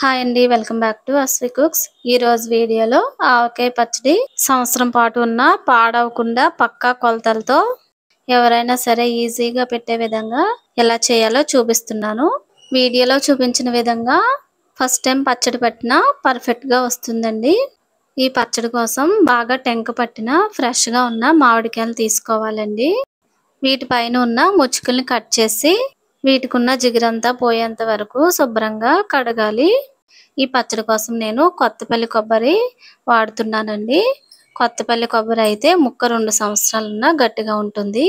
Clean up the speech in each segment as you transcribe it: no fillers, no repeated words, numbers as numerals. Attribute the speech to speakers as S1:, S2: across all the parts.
S1: Hi అండి, welcome back to Asvi cooks. ఈ రోజు వీడియోలో ఆవకాయ పచ్చడి సంవత్సరం పాటు ఉన్న పాడవకుండా పక్కా కొలతలతో ఎవరైనా సరే ఈజీగా పెట్టే విధంగా ఎలా చేయాలో చూపిస్తున్నాను. వీడియోలో చూపించిన విధంగా ఫస్ట్ టైం పచ్చడి పట్టినా పర్ఫెక్ట్గా వస్తుందండి. ఈ పచ్చడి కోసం బాగా టెంక పట్టిన ఫ్రెష్గా ఉన్న మామిడికాయలు తీసుకోవాలండి. వీటిపైన ఉన్న ముచ్చుకుల్ని కట్ చేసి వీటికున్న జిగురంతా పోయేంత వరకు శుభ్రంగా కడగాలి. ఈ పచ్చడి కోసం నేను కొత్తపల్లి కొబ్బరి వాడుతున్నానండి. కొత్తపల్లి కొబ్బరి అయితే ముక్క 2 సంవత్సరాలున్నా గట్టిగా ఉంటుంది.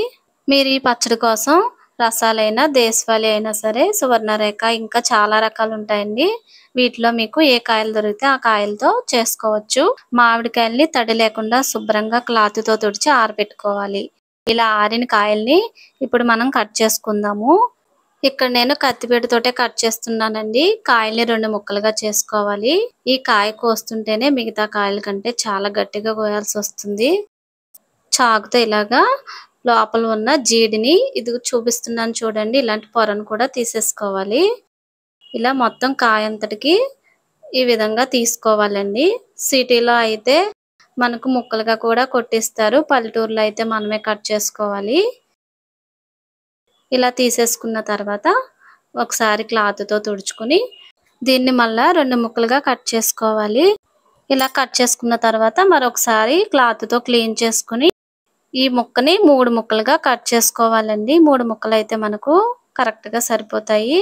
S1: మీరు ఈ పచ్చడి కోసం రసాలైనా దేశవాళీ అయినా సరే సువర్ణరేఖ ఇంకా చాలా రకాలు ఉంటాయండి. వీటిలో మీకు ఏ కాయలు దొరికితే ఆ కాయలతో చేసుకోవచ్చు. మామిడికాయల్ని తడి లేకుండా శుభ్రంగా క్లాత్తో తుడిచి ఆరబెట్టుకోవాలి. ఇలా ఆరిన కాయల్ని ఇప్పుడు మనం కట్ చేసుకుందాము. ఇక్కడ నేను కత్తిపీటతోటే కట్ చేస్తున్నానండి. కాయల్ని 2 ముక్కలుగా చేసుకోవాలి. ఈ కాయ కోస్తుంటేనే మిగతా కాయల కంటే చాలా గట్టిగా కోయాల్సి వస్తుంది. చాకుతో ఇలాగా లోపల ఉన్న జీడిని ఇది చూపిస్తున్నాను చూడండి, ఇలాంటి పొరను కూడా తీసేసుకోవాలి. ఇలా మొత్తం కాయ అంతటికి ఈ విధంగా తీసుకోవాలండి. సిటీలో అయితే మనకు ముక్కలుగా కూడా కొట్టిస్తారు. పల్లెటూరులో అయితే మనమే కట్ చేసుకోవాలి. ఇలా తీసేసుకున్న తర్వాత ఒకసారి క్లాత్తో తుడుచుకొని దీన్ని మళ్ళా 2 ముక్కలుగా కట్ చేసుకోవాలి. ఇలా కట్ చేసుకున్న తర్వాత మరొకసారి క్లాత్తో క్లీన్ చేసుకుని ఈ ముక్కని 3 ముక్కలుగా కట్ చేసుకోవాలండి. 3 ముక్కలు అయితే మనకు కరెక్ట్గా సరిపోతాయి.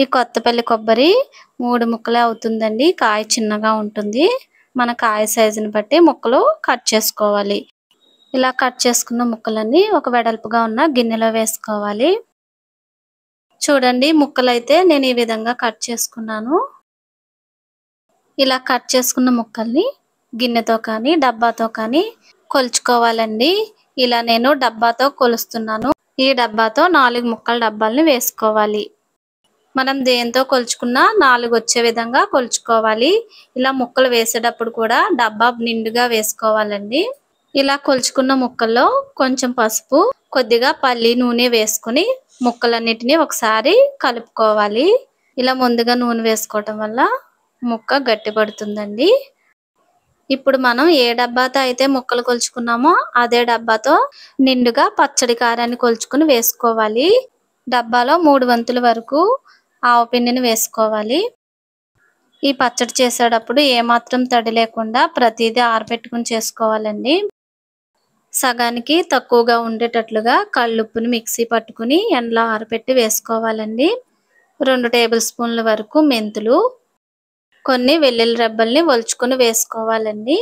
S1: ఈ కొత్తపల్లి కొబ్బరి 3 ముక్కలే అవుతుందండి. కాయ చిన్నగా ఉంటుంది. మన కాయ సైజుని బట్టి ముక్కలు కట్ చేసుకోవాలి. ఇలా కట్ చేసుకున్న ముక్కలన్నీ ఒక వెడల్పుగా ఉన్న గిన్నెలో వేసుకోవాలి. చూడండి, ముక్కలైతే నేను ఈ విధంగా కట్ చేసుకున్నాను. ఇలా కట్ చేసుకున్న ముక్కల్ని గిన్నెతో కానీ డబ్బాతో కానీ కొలుచుకోవాలండి. ఇలా నేను డబ్బాతో కొలుస్తున్నాను. ఈ డబ్బాతో 4 ముక్కల డబ్బాల్ని వేసుకోవాలి. మనం దేంతో కొలుచుకున్నా 4 వచ్చే విధంగా కొలుచుకోవాలి. ఇలా ముక్కలు వేసేటప్పుడు కూడా డబ్బా నిండుగా వేసుకోవాలండి. ఇలా కొలుచుకున్న ముక్కల్లో కొంచెం పసుపు, కొద్దిగా పల్లి నూనె వేసుకుని ముక్కలన్నిటిని ఒకసారి కలుపుకోవాలి. ఇలా ముందుగా నూనె వేసుకోవటం వల్ల ముక్క గట్టి పడుతుందండి. ఇప్పుడు మనం ఏ డబ్బాతో అయితే ముక్కలు కొలుచుకున్నామో అదే డబ్బాతో నిండుగా పచ్చడి కారాన్ని కొలుచుకుని వేసుకోవాలి. డబ్బాలో 3 వంతుల వరకు ఆవపిండిని వేసుకోవాలి. ఈ పచ్చడి చేసేటప్పుడు ఏమాత్రం తడి లేకుండా ప్రతిదీ ఆరబెట్టుకుని చేసుకోవాలండి. సగానికి తక్కువగా ఉండేటట్లుగా కళ్ళుప్పుని మిక్సీ పట్టుకుని ఎండలో ఆరబెట్టి వేసుకోవాలండి. 2 టేబుల్ స్పూన్ల వరకు మెంతులు, కొన్ని వెల్లుల్లి రెబ్బల్ని ఒలుచుకొని వేసుకోవాలండి.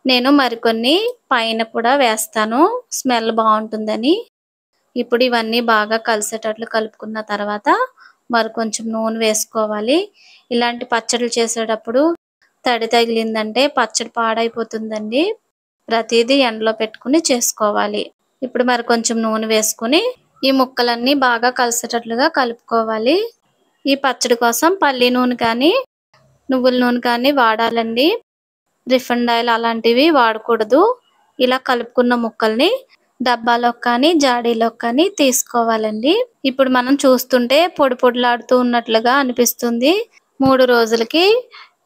S1: నేను మరికొన్ని పైన కూడా వేస్తాను, స్మెల్ బాగుంటుందని. ఇప్పుడు ఇవన్నీ బాగా కలిసేటట్లు కలుపుకున్న తర్వాత మరికొంచెం నూనె వేసుకోవాలి. ఇలాంటి పచ్చళ్ళు చేసేటప్పుడు తడి తగిలిందంటే పచ్చడి పాడైపోతుందండి. ప్రతిదీ ఎండలో పెట్టుకుని చేసుకోవాలి. ఇప్పుడు మరికొంచెం నూనె వేసుకుని ఈ ముక్కలన్నీ బాగా కలిసేటట్లుగా కలుపుకోవాలి. ఈ పచ్చడి కోసం పల్లి నూనె కానీ నువ్వుల నూనె కానీ వాడాలండి. రిఫైండ్ ఆయిల్ అలాంటివి వాడకూడదు. ఇలా కలుపుకున్న ముక్కల్ని డబ్బాలో కానీ జాడీలో కానీ తీసుకోవాలండి. ఇప్పుడు మనం చూస్తుంటే పొడి పొడిలాడుతూ ఉన్నట్లుగా అనిపిస్తుంది. 3 రోజులకి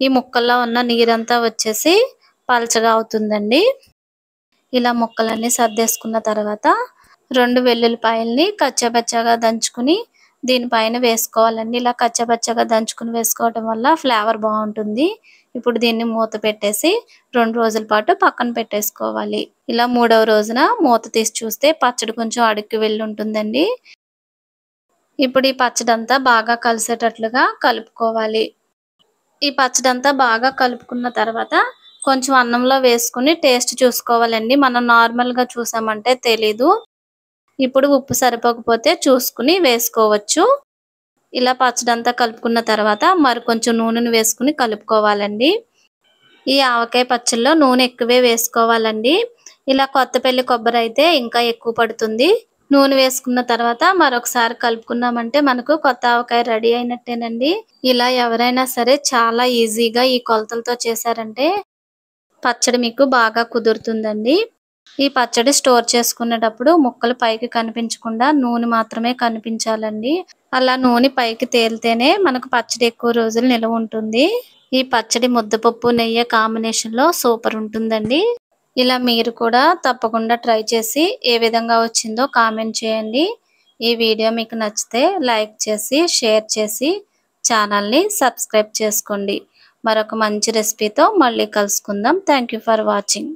S1: ఈ ముక్కల్లో ఉన్న నీరంతా వచ్చేసి పలచగా అవుతుందండి. ఇలా ముక్కలన్నీ సర్దేసుకున్న తర్వాత 2 వెల్లుల్లిపాయల్ని కచ్చాపచ్చాగా దంచుకుని దీనిపైన వేసుకోవాలండి. ఇలా కచ్చాపచ్చాగా దంచుకుని వేసుకోవడం వల్ల ఫ్లేవర్ బాగుంటుంది. ఇప్పుడు దీన్ని మూత పెట్టేసి 2 రోజుల పాటు పక్కన పెట్టేసుకోవాలి. ఇలా 3వ రోజున మూత తీసి చూస్తే పచ్చడి కొంచెం అడుక్కి వెళ్ళి ఉంటుందండి. ఇప్పుడు ఈ పచ్చడి అంతా బాగా కలిసేటట్లుగా కలుపుకోవాలి. ఈ పచ్చడి అంతా బాగా కలుపుకున్న తర్వాత కొంచెం అన్నంలో వేసుకుని టేస్ట్ చూసుకోవాలండి. మనం నార్మల్గా చూసామంటే తెలీదు. ఇప్పుడు ఉప్పు సరిపోకపోతే చూసుకుని వేసుకోవచ్చు. ఇలా పచ్చడి అంతా కలుపుకున్న తర్వాత మరికొంచెం నూనెను వేసుకుని కలుపుకోవాలండి. ఈ ఆవకాయ పచ్చడిలో నూనె ఎక్కువే వేసుకోవాలండి. ఇలా కొత్తపల్లి కొబ్బరి అయితే ఇంకా ఎక్కువ పడుతుంది. నూనె వేసుకున్న తర్వాత మరొకసారి కలుపుకున్నామంటే మనకు కొత్త ఆవకాయ రెడీ అయినట్టేనండి. ఇలా ఎవరైనా సరే చాలా ఈజీగా ఈ కొలతలతో చేశారంటే పచ్చడి మీకు బాగా కుదురుతుందండి. ఈ పచ్చడి స్టోర్ చేసుకునేటప్పుడు ముక్కలు పైకి కనిపించకుండా నూనె మాత్రమే కనిపించాలండి. అలా నూనె పైకి తేలితేనే మనకు పచ్చడి ఎక్కువ రోజులు నిల్వ ఉంటుంది. ఈ పచ్చడి ముద్దపప్పు నెయ్యి కాంబినేషన్లో సూపర్ ఉంటుందండి. ఇలా మీరు కూడా తప్పకుండా ట్రై చేసి ఏ విధంగా వచ్చిందో కామెంట్ చేయండి. ఈ వీడియో మీకు నచ్చితే లైక్ చేసి షేర్ చేసి ఛానల్ని సబ్స్క్రైబ్ చేసుకోండి. మరొక మంచి రెసిపీతో మళ్ళీ కలుసుకుందాం. Thank you for watching.